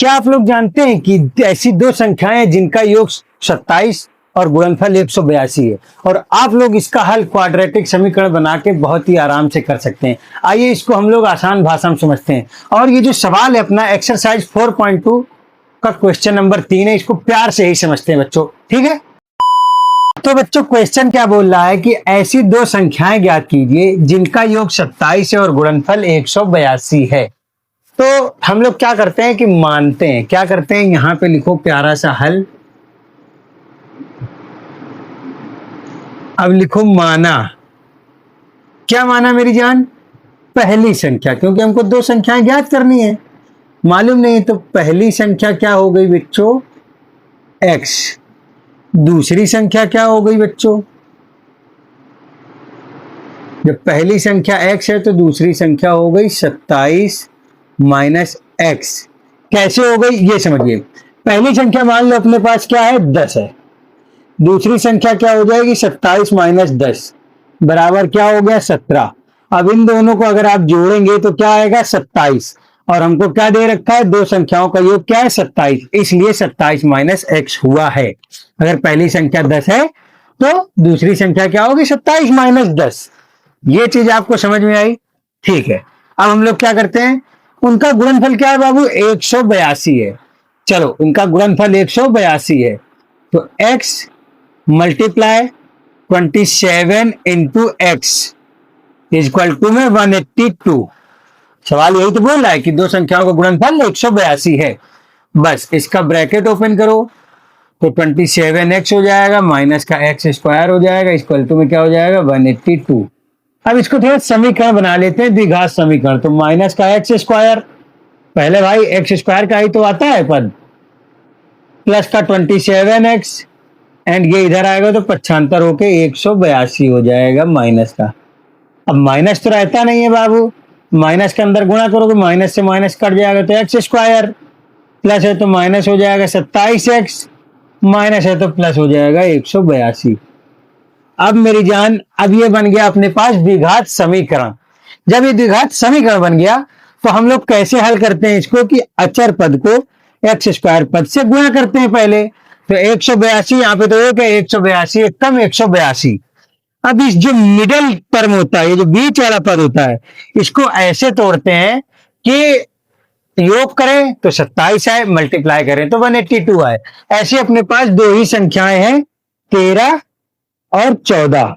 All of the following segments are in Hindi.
क्या आप लोग जानते हैं कि ऐसी दो संख्याएं जिनका योग 27 और गुणनफल 182 है, और आप लोग इसका हल क्वाड्रेटिक समीकरण बना के बहुत ही आराम से कर सकते हैं। आइए इसको हम लोग आसान भाषा में समझते हैं। और ये जो सवाल है अपना एक्सरसाइज 4.2 का क्वेश्चन नंबर 3 है, इसको प्यार से ही समझते हैं बच्चों, ठीक है। तो बच्चों क्वेश्चन क्या बोल रहा है कि ऐसी दो संख्याएं ज्ञात कीजिए जिनका योग 27 है और गुणनफल 182 है। तो हम लोग क्या करते हैं कि मानते हैं, क्या करते हैं, यहां पे लिखो प्यारा सा हल। अब लिखो माना। क्या माना मेरी जान? पहली संख्या, क्योंकि हमको दो संख्याएं ज्ञात करनी है, मालूम नहीं, तो पहली संख्या क्या हो गई बच्चों? x। दूसरी संख्या क्या हो गई बच्चों? जब पहली संख्या x है तो दूसरी संख्या हो गई 27 माइनस x। कैसे हो गई ये समझिए। पहली संख्या मान लो अपने पास क्या है, 10 है। दूसरी संख्या क्या हो जाएगी, 27 माइनस 10 बराबर क्या हो गया, 17। अब इन दोनों को अगर आप जोड़ेंगे तो क्या आएगा, 27। और हमको क्या दे रखा है, दो संख्याओं का योग क्या है, 27, इसलिए 27 माइनस x हुआ है। अगर पहली संख्या 10 है तो दूसरी संख्या क्या होगी, 27 माइनस 10। ये चीज आपको समझ में आई? ठीक है। अब हम लोग क्या करते हैं, उनका गुणनफल क्या है बाबू, 182 है। चलो उनका गुणनफल 182 है, तो x multiply 27 into x equal to में 182। सवाल यही तो बोल रहा है कि दो संख्याओं का गुणनफल 182 है। बस इसका ब्रैकेट ओपन करो तो 27x हो जाएगा माइनस का x स्क्वायर हो जाएगा, इक्वल टू में क्या हो जाएगा, 182। अब इसको थोड़ा समीकरण बना लेते हैं, द्विघात समीकरण। तो माइनस का x स्क्वायर, पहले भाई x स्क्वायर का ही तो आता है पद, प्लस का 27x, एंड ये इधर आएगा तो पक्षांतर होके 182 हो जाएगा माइनस का। अब माइनस तो रहता नहीं है बाबू, माइनस के अंदर गुणा करोगे, माइनस से माइनस कट जाएगा तो एक्स स्क्वायर, प्लस है तो माइनस हो जाएगा 27x, माइनस है तो प्लस हो जाएगा 182। अब मेरी जान, अब ये बन गया अपने पास द्विघात समीकरण। जब ये द्विघात समीकरण बन गया तो हम लोग कैसे हल करते हैं इसको, कि अचर पद को एक्स स्क्वायर पद से गुणा करते हैं पहले। तो 182 यहाँ पे तो एक है, 182 कम 182। अब इस जो मिडल टर्म होता है, ये जो बीच वाला पद होता है, इसको ऐसे तोड़ते हैं कि योग करें तो 27 आए, मल्टीप्लाई करें तो 182 आए। ऐसे अपने पास दो ही संख्याएं हैं, 13 और 14।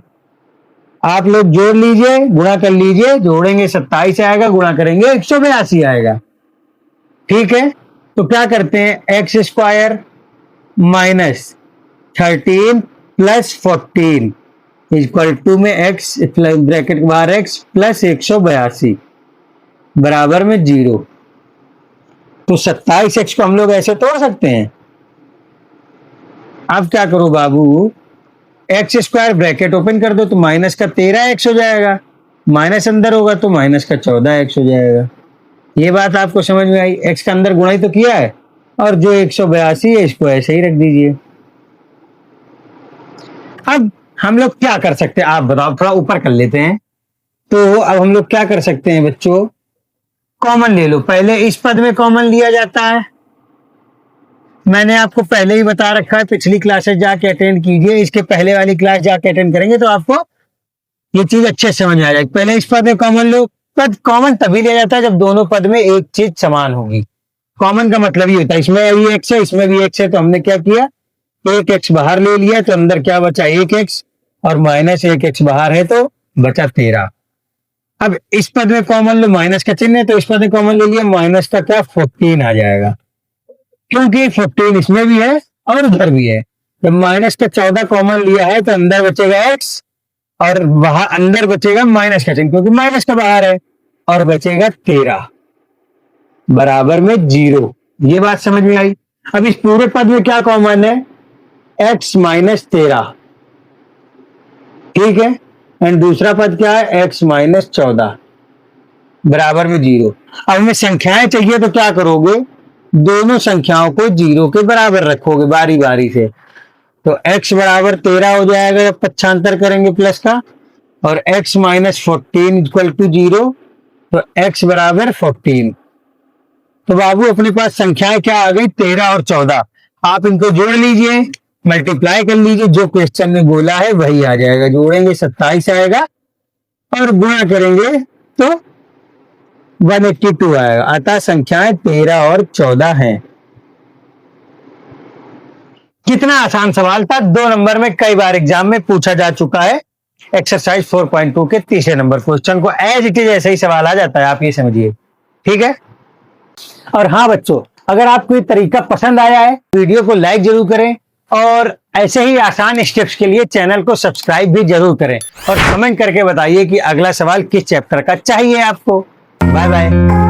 आप लोग जोड़ लीजिए, गुणा कर लीजिए, जोड़ेंगे 27 आएगा, गुणा करेंगे 182 आएगा, ठीक है। तो क्या करते हैं, x square minus 13 plus 14 equal to में x ब्रैकेट के बाहर x प्लस 182 बराबर में 0। तो 27x को हम लोग ऐसे तोड़ सकते हैं। अब क्या करो बाबू, एक्स स्क्वायर ब्रैकेट ओपन कर दो तो माइनस का 13x हो जाएगा, माइनस अंदर होगा तो माइनस का 14x हो जाएगा। ये बात आपको समझ में आई? x का अंदर गुणा ही तो किया है, और जो 182 है इसको ऐसे ही रख दीजिए। अब हम लोग क्या कर सकते हैं, आप बताओ, थोड़ा ऊपर कर लेते हैं। तो अब हम लोग क्या कर सकते हैं बच्चों, कॉमन ले लो। पहले इस पद में कॉमन लिया जाता है, मैंने आपको पहले ही बता रखा है, पिछली क्लासेस जाके अटेंड कीजिए, इसके पहले वाली क्लास जाके अटेंड करेंगे तो आपको ये चीज अच्छे से समझ आ जाएगी। पहले इस पद में कॉमन लो। पद कॉमन तभी लिया जाता है जब दोनों पद में एक चीज समान होगी। कॉमन का मतलब ये होता है, इसमें भी x है, इसमें भी x है, तो हमने क्या किया, एक x बाहर ले लिया, तो अंदर क्या बचा, 1x, और माइनस 1x बाहर है तो बचा 13। अब इस पद में कॉमन लो, माइनस का चिन्ह है तो इस पद में कॉमन ले लिया, माइनस का क्या 14 आ जाएगा, क्योंकि 14 इसमें भी है और उधर भी है। जब माइनस का 14 कॉमन लिया है तो अंदर बचेगा x, और बाहर अंदर बचेगा माइनस का चिन्ह, क्योंकि माइनस का बाहर है, और बचेगा 13 बराबर में 0। ये बात समझ में आई? अब इस पूरे पद में क्या कॉमन है, x माइनस 13, ठीक है, एंड दूसरा पद क्या है, x माइनस 14 बराबर में 0। अब हमें संख्याएं चाहिए तो क्या करोगे, दोनों संख्याओं को 0 के बराबर रखोगे बारी बारी से। तो x बराबर 13 हो जाएगा जब पक्षांतर करेंगे प्लस का, और x माइनस 14 इक्वल टू 0, तो x बराबर 14। तो बाबू अपने पास संख्याएं क्या आ गई, 13 और 14। आप इनको जोड़ लीजिए, मल्टीप्लाई कर लीजिए, जो क्वेश्चन में बोला है वही आ जाएगा। जोड़ेंगे 27 आएगा और गुणा करेंगे तो 182 आएगा। अतः संख्याएं 13 और 14 हैं। कितना आसान सवाल था, 2 नंबर में कई बार एग्जाम में पूछा जा चुका है। एक्सरसाइज 4.2 के तीसरे नंबर क्वेश्चन को एज इट इज ऐसे ही सवाल आ जाता है, आप ये समझिए। ठीक है। और हाँ बच्चों, अगर आपको ये तरीका पसंद आया है, वीडियो को लाइक जरूर करें और ऐसे ही आसान स्टेप्स के लिए चैनल को सब्सक्राइब भी जरूर करें और कमेंट करके बताइए कि अगला सवाल किस चैप्टर का चाहिए आपको। Bye bye.